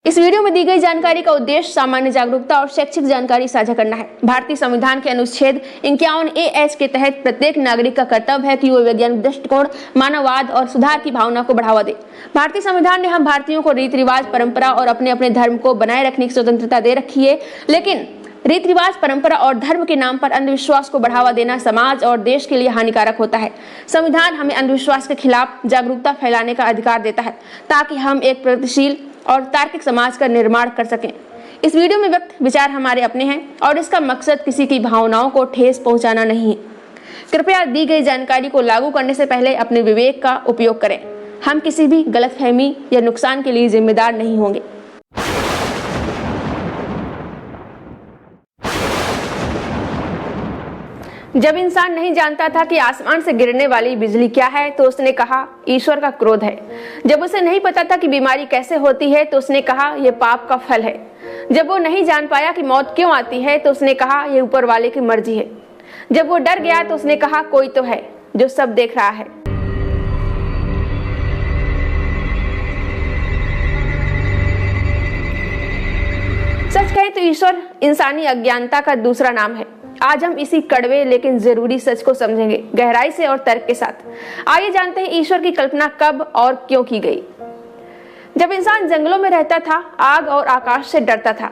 इस वीडियो में दी गई जानकारी का उद्देश्य सामान्य जागरूकता और शैक्षिक जानकारी साझा करना है। भारतीय संविधान के अनुच्छेद 51A(h) के तहत प्रत्येक नागरिक का कर्तव्य है कि वो वैज्ञानिक दृष्टिकोण, मानववाद और सुधार की भावना को बढ़ावा दे। भारतीय संविधान ने हम भारतीयों को रीति रिवाज, परंपरा और अपने अपने धर्म को बनाए रखने की स्वतंत्रता दे रखी है, लेकिन रीति रिवाज, परंपरा और धर्म के नाम पर अंधविश्वास को बढ़ावा देना समाज और देश के लिए हानिकारक होता है। संविधान हमें अंधविश्वास के खिलाफ जागरूकता फैलाने का अधिकार देता है ताकि हम एक प्रगतिशील और तार्किक समाज का निर्माण कर सकें। इस वीडियो में व्यक्त विचार हमारे अपने हैं और इसका मकसद किसी की भावनाओं को ठेस पहुंचाना नहीं है। कृपया दी गई जानकारी को लागू करने से पहले अपने विवेक का उपयोग करें। हम किसी भी गलतफहमी या नुकसान के लिए जिम्मेदार नहीं होंगे। जब इंसान नहीं जानता था कि आसमान से गिरने वाली बिजली क्या है तो उसने कहा ईश्वर का क्रोध है। जब उसे नहीं पता था कि बीमारी कैसे होती है तो उसने कहा यह पाप का फल है। जब वो नहीं जान पाया कि मौत क्यों आती है तो उसने कहा यह ऊपर वाले की मर्जी है। जब वो डर गया तो उसने कहा कोई तो है जो सब देख रहा है। सच कहें तो ईश्वर इंसानी अज्ञानता का दूसरा नाम है। आज हम इसी कड़वे लेकिन जरूरी सच को समझेंगे गहराई से और तर्क के साथ। आइए जानते हैं ईश्वर की कल्पना कब और क्यों की गई। जब इंसान जंगलों में रहता था, आग और आकाश से डरता था।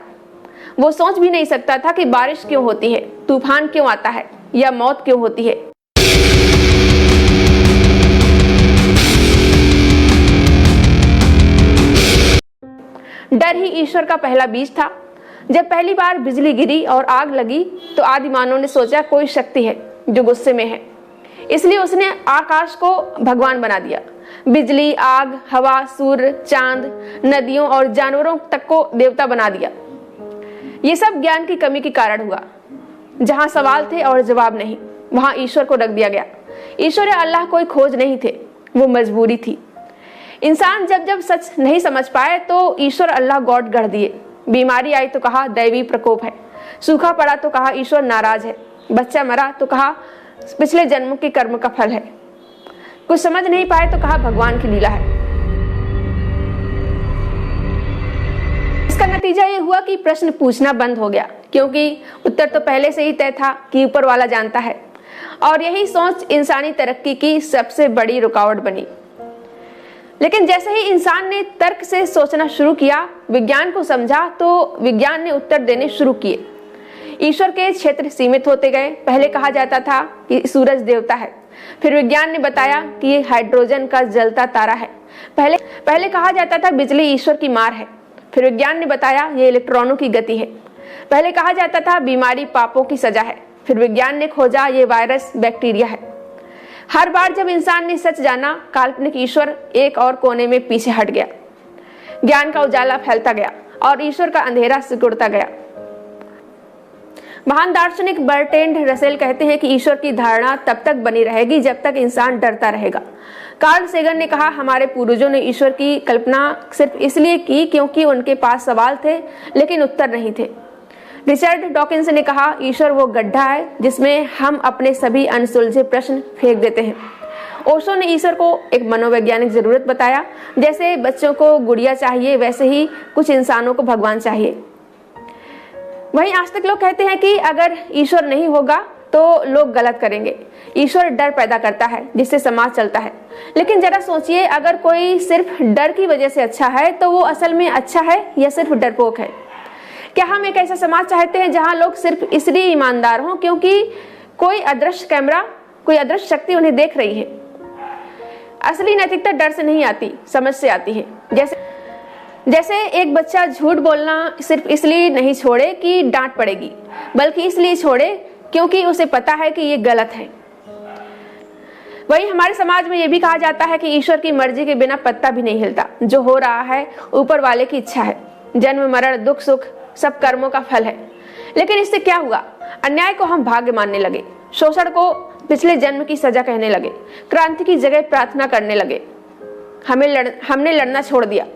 वो सोच भी नहीं सकता था कि बारिश क्यों होती है, तूफान क्यों आता है या मौत क्यों होती है। डर ही ईश्वर का पहला बीज था। जब पहली बार बिजली गिरी और आग लगी तो आदि मानव ने सोचा कोई शक्ति है जो गुस्से में है, इसलिए उसने आकाश को भगवान बना दिया। बिजली, आग, हवा, सूर्य, चांद, नदियों और जानवरों तक को देवता बना दिया। ये सब ज्ञान की कमी के कारण हुआ। जहां सवाल थे और जवाब नहीं, वहां ईश्वर को रख दिया गया। ईश्वर या अल्लाह कोई खोज नहीं थे, वो मजबूरी थी। इंसान जब जब सच नहीं समझ पाए तो ईश्वर अल्लाह गॉड गढ़ दिए। बीमारी आई तो कहा दैवी प्रकोप है, सूखा पड़ा तो कहा ईश्वर नाराज है, बच्चा मरा तो कहा पिछले जन्म के कर्म का फल है, कुछ समझ नहीं पाए तो कहा भगवान की लीला है। इसका नतीजा ये हुआ कि प्रश्न पूछना बंद हो गया, क्योंकि उत्तर तो पहले से ही तय था कि ऊपर वाला जानता है। और यही सोच इंसानी तरक्की की सबसे बड़ी रुकावट बनी। लेकिन जैसे ही इंसान ने तर्क से सोचना शुरू किया, विज्ञान को समझा, तो विज्ञान ने उत्तर देने शुरू किए। ईश्वर के क्षेत्र सीमित होते गए। पहले कहा जाता था कि सूरज देवता है, फिर विज्ञान ने बताया कि ये हाइड्रोजन का जलता तारा है। पहले कहा जाता था बिजली ईश्वर की मार है, फिर विज्ञान ने बताया ये इलेक्ट्रॉनों की गति है। पहले कहा जाता था बीमारी पापों की सजा है, फिर विज्ञान ने खोजा ये वायरस बैक्टीरिया है। हर बार जब इंसान ने सच जाना, काल्पनिक ईश्वर एक और कोने में पीछे हट गया। ज्ञान का उजाला फैलता गया और ईश्वर का अंधेरा सिकुड़ता गया। महान दार्शनिक बर्ट्रैंड रसेल कहते हैं कि ईश्वर की धारणा तब तक बनी रहेगी जब तक इंसान डरता रहेगा। कार्ल सेगन ने कहा हमारे पूर्वजों ने ईश्वर की कल्पना सिर्फ इसलिए की क्योंकि उनके पास सवाल थे लेकिन उत्तर नहीं थे। रिचर्ड डॉकिंस ने कहा ईश्वर वो गड्ढा है जिसमें हम अपने सभी अनसुलझे प्रश्न फेंक देते हैं। ओशो ने ईश्वर को एक मनोवैज्ञानिक जरूरत बताया। जैसे बच्चों को गुड़िया चाहिए, वैसे ही कुछ इंसानों को भगवान चाहिए। वहीं आज तक लोग कहते हैं कि अगर ईश्वर नहीं होगा तो लोग गलत करेंगे। ईश्वर डर पैदा करता है जिससे समाज चलता है। लेकिन जरा सोचिए, अगर कोई सिर्फ डर की वजह से अच्छा है तो वो असल में अच्छा है या सिर्फ डरपोक है? क्या हम एक ऐसा समाज चाहते हैं जहां लोग सिर्फ इसलिए ईमानदार हों क्योंकि कोई अदृश्य कैमरा, कोई अदृश्य शक्ति उन्हें देख रही है? असली नैतिकता डर से नहीं आती, समझ से आती है। जैसे एक बच्चा झूठ बोलना सिर्फ इसलिए नहीं छोड़े कि डांट पड़ेगी, बल्कि इसलिए छोड़े क्योंकि उसे पता है कि ये गलत है। वही हमारे समाज में ये भी कहा जाता है कि ईश्वर की मर्जी के बिना पत्ता भी नहीं हिलता। जो हो रहा है ऊपर वाले की इच्छा है। जन्म, मरण, दुख, सुख सब कर्मों का फल है। लेकिन इससे क्या हुआ? अन्याय को हम भाग्य मानने लगे, शोषण को पिछले जन्म की सजा कहने लगे, क्रांति की जगह प्रार्थना करने लगे। हमने लड़ना छोड़ दिया,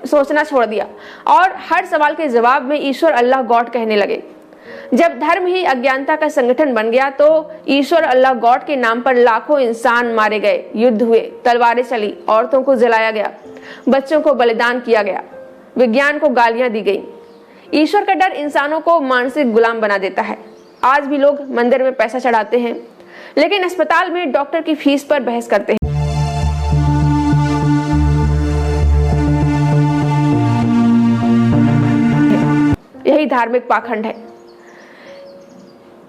सोचना छोड़ दिया और हर सवाल के जवाब में ईश्वर अल्लाह गॉड कहने लगे। जब धर्म ही अज्ञानता का संगठन बन गया तो ईश्वर अल्लाह गॉड के नाम पर लाखों इंसान मारे गए, युद्ध हुए, तलवारें चली, औरतों को जलाया गया, बच्चों को बलिदान किया गया। विज्ञान को गालियां दी गई। ईश्वर का डर इंसानों को मानसिक गुलाम बना देता है। आज भी लोग मंदिर में पैसा चढ़ाते हैं, लेकिन अस्पताल में डॉक्टर की फीस पर बहस करते हैं। यही धार्मिक पाखंड है।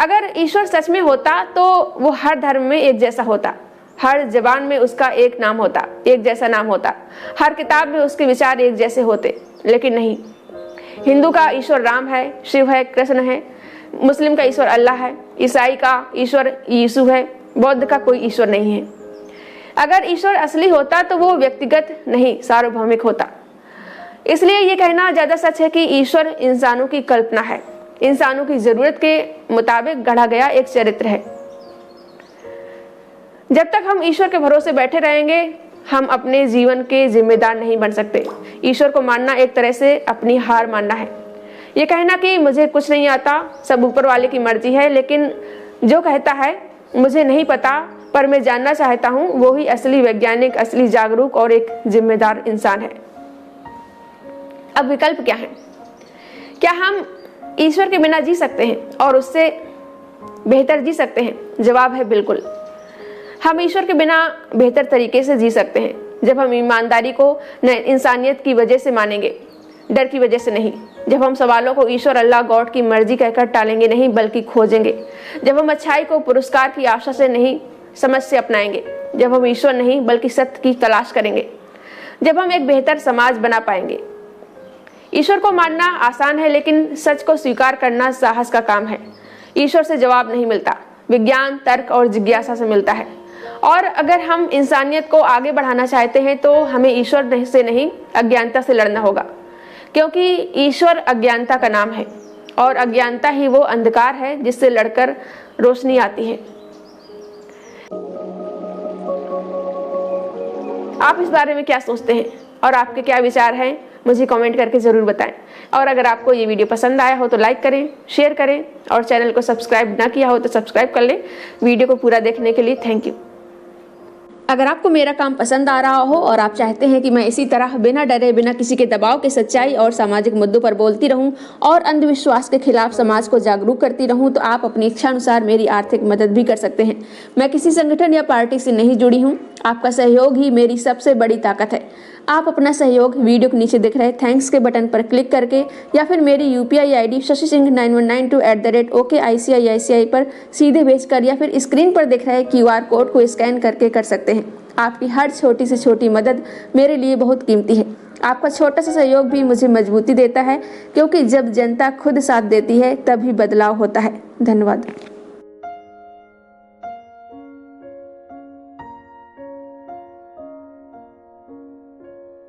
अगर ईश्वर सच में होता तो वो हर धर्म में एक जैसा होता, हर जबान में उसका एक नाम होता, एक जैसा नाम होता, हर किताब में उसके विचार एक जैसे होते। लेकिन नहीं, हिंदू का ईश्वर राम है, शिव है, कृष्ण है, मुस्लिम का ईश्वर अल्लाह है, ईसाई का ईश्वर यीशु है, बौद्ध का कोई ईश्वर नहीं है। अगर ईश्वर असली होता तो वो व्यक्तिगत नहीं, सार्वभौमिक होता। इसलिए ये कहना ज्यादा सच है कि ईश्वर इंसानों की कल्पना है, इंसानों की जरूरत के मुताबिक गढ़ा गया एक चरित्र है। जब तक हम ईश्वर के भरोसे बैठे रहेंगे, हम अपने जीवन के जिम्मेदार नहीं बन सकते। ईश्वर को मानना एक तरह से अपनी हार मानना है। ये कहना कि मुझे कुछ नहीं आता, सब ऊपर वाले की मर्जी है, लेकिन जो कहता है मुझे नहीं पता पर मैं जानना चाहता हूँ, वो ही असली वैज्ञानिक, असली जागरूक और एक जिम्मेदार इंसान है। अब विकल्प क्या है? क्या हम ईश्वर के बिना जी सकते हैं और उससे बेहतर जी सकते हैं? जवाब है बिल्कुल। हम ईश्वर के बिना बेहतर तरीके से जी सकते हैं जब हम ईमानदारी को इंसानियत की वजह से मानेंगे, डर की वजह से नहीं। जब हम सवालों को ईश्वर, अल्लाह, गॉड की मर्जी कहकर टालेंगे नहीं बल्कि खोजेंगे। जब हम अच्छाई को पुरस्कार की आशा से नहीं, समझ से अपनाएंगे। जब हम ईश्वर नहीं बल्कि सत्य की तलाश करेंगे। जब हम एक बेहतर समाज बना पाएंगे। ईश्वर को मानना आसान है, लेकिन सच को स्वीकार करना साहस का काम है। ईश्वर से जवाब नहीं मिलता, विज्ञान, तर्क और जिज्ञासा से मिलता है। और अगर हम इंसानियत को आगे बढ़ाना चाहते हैं तो हमें ईश्वर से नहीं, अज्ञानता से लड़ना होगा, क्योंकि ईश्वर अज्ञानता का नाम है और अज्ञानता ही वो अंधकार है जिससे लड़कर रोशनी आती है। आप इस बारे में क्या सोचते हैं और आपके क्या विचार हैं? मुझे कमेंट करके ज़रूर बताएं। और अगर आपको ये वीडियो पसंद आया हो तो लाइक करें, शेयर करें और चैनल को सब्सक्राइब ना किया हो तो सब्सक्राइब कर लें। वीडियो को पूरा देखने के लिए थैंक यू। अगर आपको मेरा काम पसंद आ रहा हो और आप चाहते हैं कि मैं इसी तरह बिना डरे, बिना किसी के दबाव के सच्चाई और सामाजिक मुद्दों पर बोलती रहूं और अंधविश्वास के खिलाफ समाज को जागरूक करती रहूं, तो आप अपनी इच्छा अनुसार मेरी आर्थिक मदद भी कर सकते हैं। मैं किसी संगठन या पार्टी से नहीं जुड़ी हूं। आपका सहयोग ही मेरी सबसे बड़ी ताकत है। आप अपना सहयोग वीडियो के नीचे दिख रहे थैंक्स के बटन पर क्लिक करके या फिर मेरी UPI ID shashi-singh9192@OKICICI पर सीधे भेजकर या फिर स्क्रीन पर दिख रहे QR कोड को स्कैन करके कर सकते हैं। आपकी हर छोटी से छोटी मदद मेरे लिए बहुत कीमती है। आपका छोटा सा सहयोग भी मुझे मजबूती देता है, क्योंकि जब जनता खुद साथ देती है तभी बदलाव होता है। धन्यवाद।